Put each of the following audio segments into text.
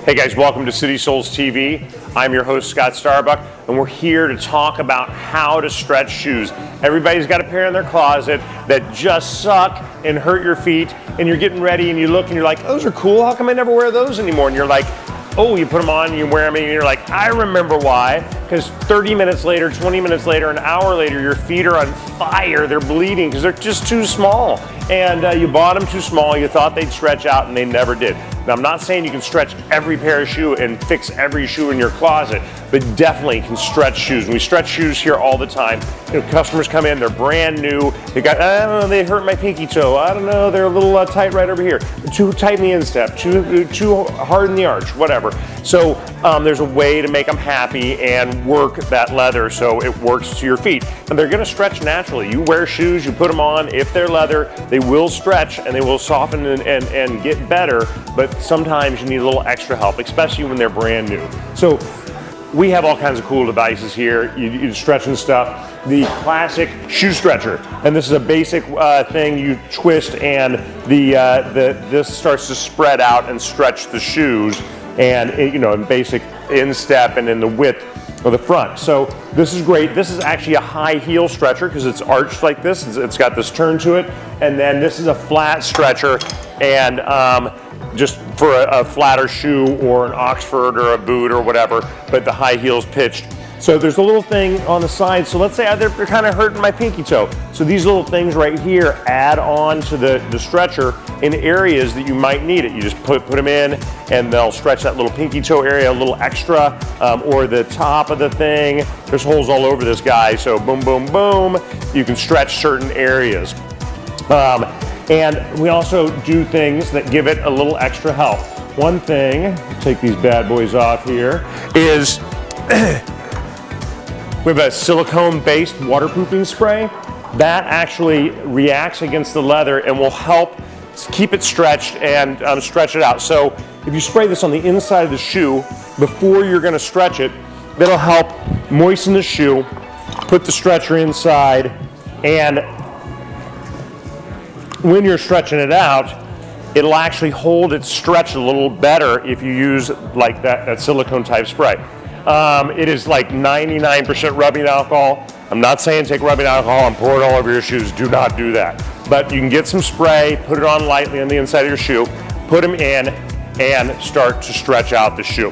Hey guys, welcome to City Soles TV. I'm your host, Scott Starbuck, and we're here to talk about how to stretch shoes. Everybody's got a pair in their closet that just suck and hurt your feet, and you're getting ready and you look and you're like, those are cool, how come I never wear those anymore? And you're like, oh, you put them on, you wear them, and you're like, I remember why. Because 30 minutes later, 20 minutes later, an hour later, your feet are on fire, they're bleeding because they're just too small. And you bought them too small, you thought they'd stretch out, and they never did. Now, I'm not saying you can stretch every pair of shoe and fix every shoe in your closet, but definitely can stretch shoes. And we stretch shoes here all the time. You know, customers come in, they're brand new, they got, I don't know, they hurt my pinky toe, I don't know, they're a little tight right over here, too tight in the instep, too hard in the arch, whatever. So there's a way to make them happy and work that leather so it works to your feet. And they're gonna stretch naturally. You wear shoes, you put them on, if they're leather, they will stretch and they will soften and get better, but sometimes you need a little extra help, especially when they're brand new. So we have all kinds of cool devices here. You stretching stuff. The classic shoe stretcher, and this is a basic thing you twist, and this starts to spread out and stretch the shoes, and in basic instep and in the width of the front. So this is great. This is actually a high heel stretcher because it's arched like this. It's got this turn to it, and then this is a flat stretcher, and just for a flatter shoe or an Oxford or a boot or whatever, but the high heel's pitched. So there's a little thing on the side. So let's say they're kind of hurting my pinky toe. So these little things right here add on to the stretcher in areas that you might need it. You just put them in and they'll stretch that little pinky toe area a little extra, or the top of the thing. There's holes all over this guy. So boom, boom, boom, you can stretch certain areas. And we also do things that give it a little extra help. One thing, take these bad boys off here, is we have a silicone-based waterproofing spray that actually reacts against the leather and will help keep it stretched and stretch it out. So if you spray this on the inside of the shoe before you're going to stretch it, that'll help moisten the shoe, put the stretcher inside, and when you're stretching it out, it'll actually hold its stretch a little better if you use like that silicone type spray. It is like 99% rubbing alcohol. I'm not saying take rubbing alcohol and pour it all over your shoes. Do not do that. But you can get some spray, put it on lightly on the inside of your shoe, put them in, and start to stretch out the shoe.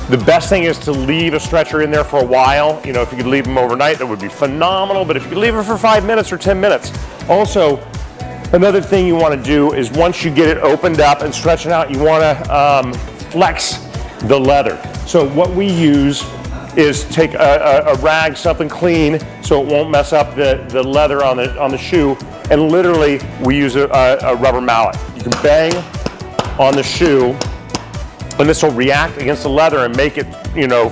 The best thing is to leave a stretcher in there for a while. If you could leave them overnight, that would be phenomenal. But if you could leave it for 5 minutes or 10 minutes. Also, another thing you want to do is once you get it opened up and stretching out, you want to flex the leather. So what we use is take a rag, something clean, so it won't mess up the leather on the shoe, and literally we use a rubber mallet. You can bang on the shoe, and this will react against the leather and make it,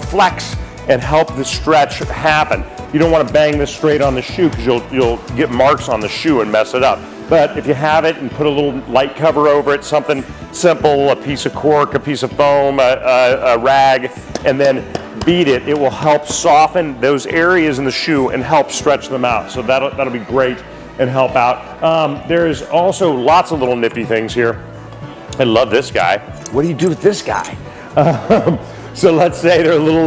flex and help the stretch happen. You don't want to bang this straight on the shoe because you'll get marks on the shoe and mess it up. But if you have it and put a little light cover over it, something simple, a piece of cork, a piece of foam, a rag, and then beat it, it will help soften those areas in the shoe and help stretch them out. So that'll be great and help out. There's also lots of little nifty things here. I love this guy. What do you do with this guy? So let's say they're a little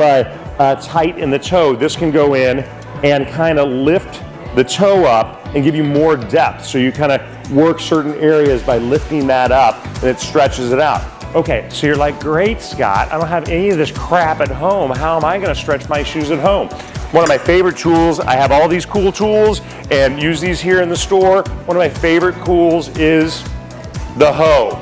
tight in the toe. This can go in and kind of lift the toe up and give you more depth. So you kind of work certain areas by lifting that up and it stretches it out. Okay, so you're like, great, Scott, I don't have any of this crap at home. How am I gonna stretch my shoes at home? One of my favorite tools, I have all these cool tools and use these here in the store. One of my favorite tools is the hoe.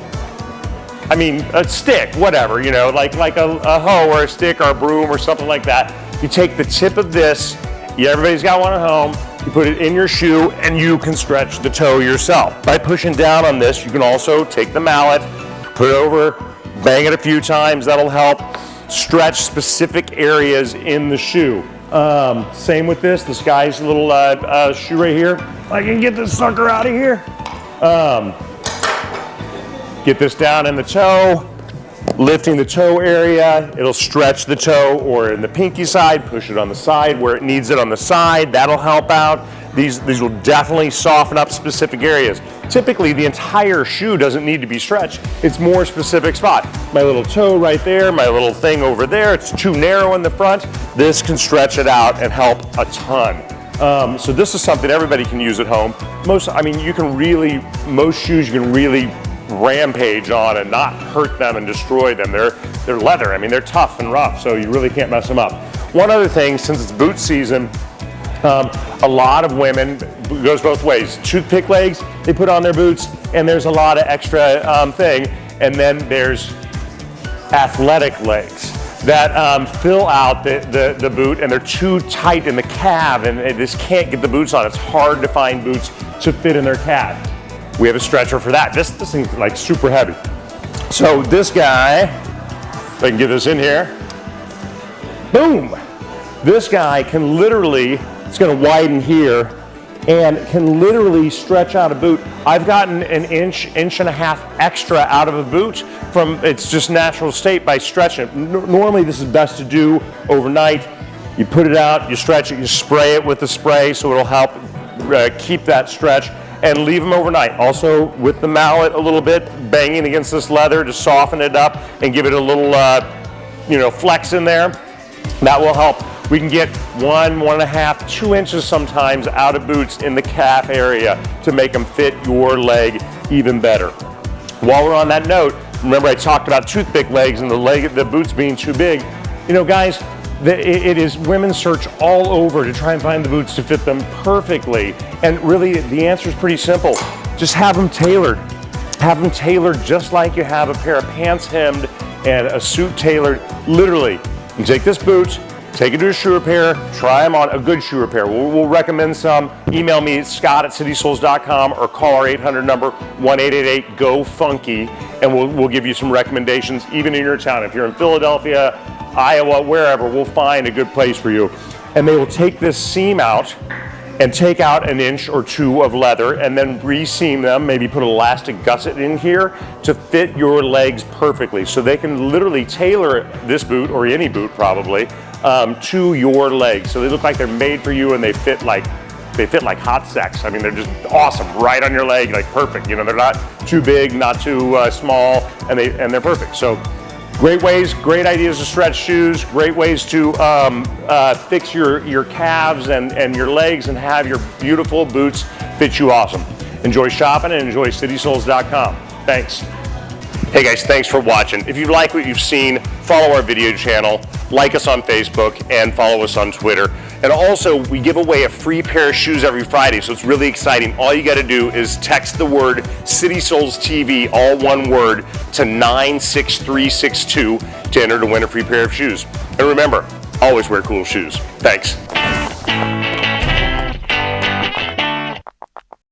I mean, a stick, whatever, like a hoe or a stick or a broom or something like that. You take the tip of this, everybody's got one at home, you put it in your shoe and you can stretch the toe yourself. By pushing down on this, you can also take the mallet, put it over, bang it a few times, that'll help stretch specific areas in the shoe. Same with this guy's little shoe right here. I can get this sucker out of here. Get this down in the toe, lifting the toe area, it'll stretch the toe, or in the pinky side, push it on the side where it needs it on the side, that'll help out. These will definitely soften up specific areas. Typically, the entire shoe doesn't need to be stretched. It's more specific spot. My little toe right there, my little thing over there, it's too narrow in the front. This can stretch it out and help a ton. So this is something everybody can use at home. Most shoes you can really rampage on and not hurt them and destroy them. They're leather. I mean, they're tough and rough, so you really can't mess them up. One other thing, since it's boot season, a lot of women, it goes both ways. Toothpick legs, they put on their boots, and there's a lot of extra thing. And then there's athletic legs that fill out the boot, and they're too tight in the calf, and they just can't get the boots on. It's hard to find boots to fit in their calf. We have a stretcher for that. This thing's like super heavy. So this guy, if I can get this in here, boom. This guy can literally, it's gonna widen here, and can literally stretch out a boot. I've gotten an inch and a half extra out of a boot from its just natural state by stretching it. Normally this is best to do overnight. You put it out, you stretch it, you spray it with the spray so it'll help keep that stretch, and leave them overnight. Also with the mallet a little bit, banging against this leather to soften it up and give it a little flex in there. That will help. We can get 1.5, 2 inches sometimes out of boots in the calf area to make them fit your leg even better. While we're on that note, remember I talked about toothpick legs and the boots being too big. You know, guys, it is women search all over to try and find the boots to fit them perfectly. And really, the answer is pretty simple. Just have them tailored. Have them tailored just like you have a pair of pants hemmed and a suit tailored. Literally, you take this boot, take it to a shoe repair, try them on, a good shoe repair. We'll recommend some. Email me at scott@citysoles.com or call our 800 number, 1-888-GO-FUNKY, and we'll give you some recommendations, even in your town. If you're in Philadelphia, Iowa, wherever, we'll find a good place for you. And they will take this seam out and take out 1 inch or 2 of leather and then re-seam them, maybe put an elastic gusset in here to fit your legs perfectly. So they can literally tailor this boot, or any boot probably, to your legs. So they look like they're made for you, and they fit like hot sex. I mean, they're just awesome, right on your leg, like perfect. You know, they're not too big, not too small, and they're perfect. So great ways, great ideas to stretch shoes, great ways to fix your calves and your legs and have your beautiful boots fit you awesome. Enjoy shopping and enjoy citysoles.com. Thanks. Hey guys, thanks for watching. If you like what you've seen, follow our video channel, like us on Facebook, and follow us on Twitter. And also, we give away a free pair of shoes every Friday, so it's really exciting. All you gotta do is text the word City Soles TV, all one word, to 96362 to enter to win a free pair of shoes. And remember, always wear cool shoes. Thanks.